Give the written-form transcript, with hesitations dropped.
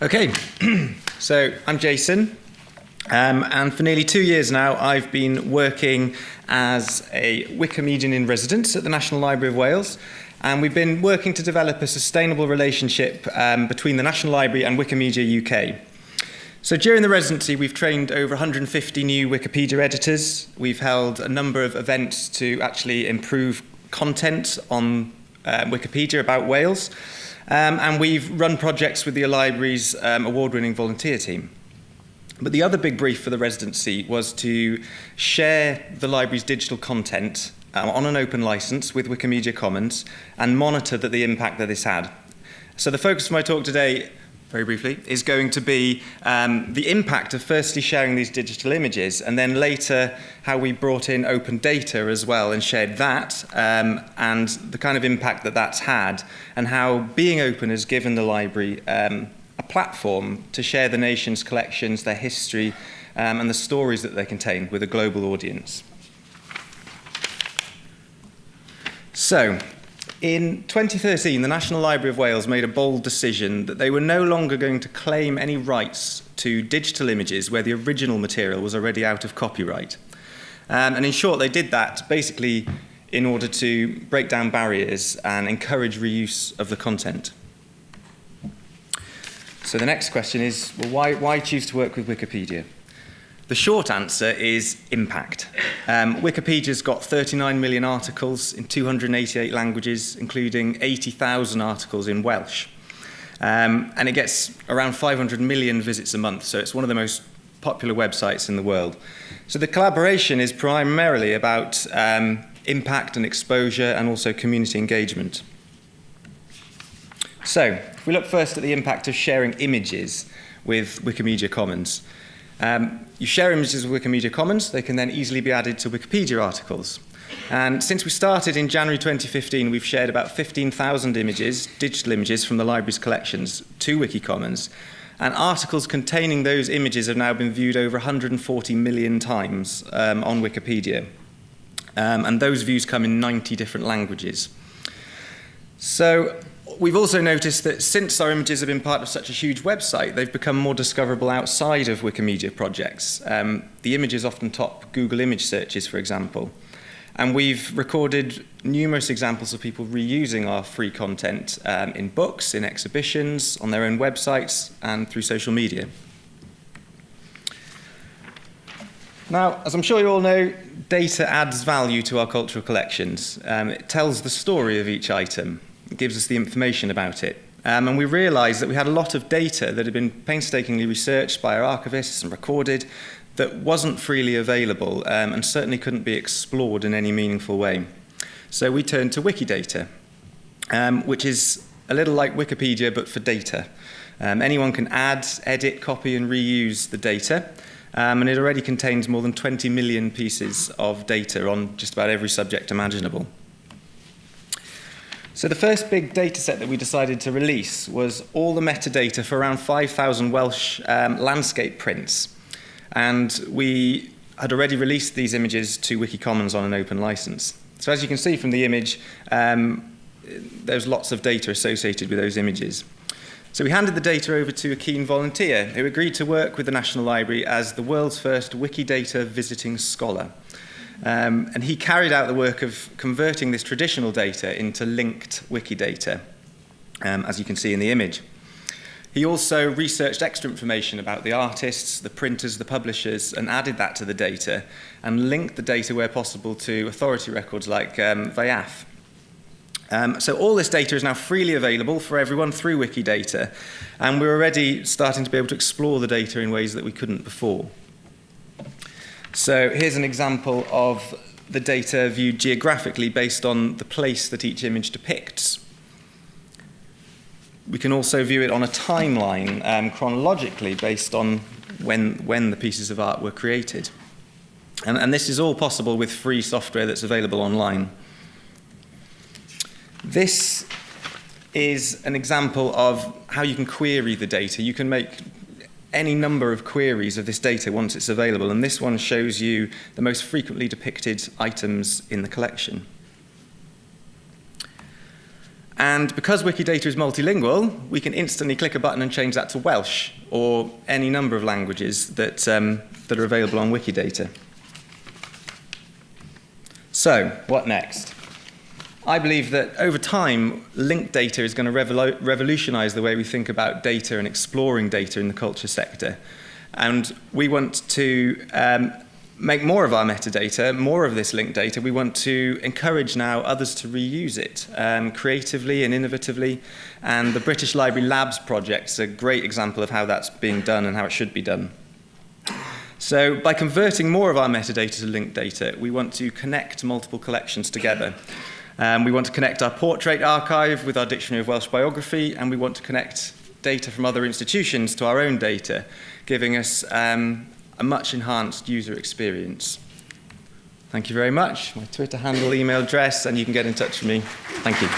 Okay, so I'm Jason, and for nearly 2 years now I've been working as a Wikimedian in residence at the National Library of Wales, and we've been working to develop a sustainable relationship between the National Library and Wikimedia UK. So during the residency we've trained over 150 new Wikipedia editors. We've held a number of events to actually improve content on Wikipedia about Wales. And we've run projects with the library's award-winning volunteer team. But the other big brief for the residency was to share the library's digital content on an open license with Wikimedia Commons and monitor the impact that this had. So the focus of my talk today, very briefly, is going to be the impact of firstly sharing these digital images, and then later how we brought in open data as well and shared that, and the kind of impact that that's had, and how being open has given the library a platform to share the nation's collections, their history, and the stories that they contain with a global audience. So, in 2013, the National Library of Wales made a bold decision that they were no longer going to claim any rights to digital images where the original material was already out of copyright. And in short, they did that basically in order to break down barriers and encourage reuse of the content. So the next question is, well, why choose to work with Wikipedia? The short answer is impact. Wikipedia's got 39 million articles in 288 languages, including 80,000 articles in Welsh. And it gets around 500 million visits a month, so it's one of the most popular websites in the world. So the collaboration is primarily about impact and exposure and also community engagement. So if we look first at the impact of sharing images with Wikimedia Commons. You share images with Wikimedia Commons, they can then easily be added to Wikipedia articles. And since we started in January 2015, we've shared about 15,000 images, digital images from the library's collections to Wikicommons. And articles containing those images have now been viewed over 140 million times on Wikipedia. And those views come in 90 different languages. So we've also noticed that since our images have been part of such a huge website, they've become more discoverable outside of Wikimedia projects. The images often top Google image searches, for example. And we've recorded numerous examples of people reusing our free content in books, in exhibitions, on their own websites, and through social media. Now, as I'm sure you all know, data adds value to our cultural collections. It tells the story of each item. It gives us the information about it. And we realised that we had a lot of data that had been painstakingly researched by our archivists and recorded that wasn't freely available and certainly couldn't be explored in any meaningful way. So we turned to Wikidata, which is a little like Wikipedia but for data. Anyone can add, edit, copy and reuse the data. And it already contains more than 20 million pieces of data on just about every subject imaginable. So the first big data set that we decided to release was all the metadata for around 5,000 Welsh landscape prints. And we had already released these images to Wikicommons on an open license. So as you can see from the image, there's lots of data associated with those images. So we handed the data over to a keen volunteer who agreed to work with the National Library as the world's first Wikidata visiting scholar. And he carried out the work of converting this traditional data into linked Wikidata, as you can see in the image. He also researched extra information about the artists, the printers, the publishers, and added that to the data, and linked the data where possible to authority records like VIAF. So all this data is now freely available for everyone through Wikidata, and we're already starting to be able to explore the data in ways that we couldn't before. So here's an example of the data viewed geographically based on the place that each image depicts. We can also view it on a timeline, chronologically, based on when the pieces of art were created. And this is all possible with free software that's available online. This is an example of how you can query the data. You can make any number of queries of this data once it's available, and this one shows you the most frequently depicted items in the collection. And because Wikidata is multilingual, we can instantly click a button and change that to Welsh or any number of languages that are available on Wikidata. So, what next? I believe that over time, linked data is going to revolutionize the way we think about data and exploring data in the culture sector. And we want to make more of our metadata, more of this linked data. We want to encourage now others to reuse it creatively and innovatively. And the British Library Labs project is a great example of how that's being done and how it should be done. So by converting more of our metadata to linked data, we want to connect multiple collections together. We want to connect our portrait archive with our Dictionary of Welsh Biography, and we want to connect data from other institutions to our own data, giving us a much enhanced user experience. Thank you very much. My Twitter handle, email address, and you can get in touch with me. Thank you.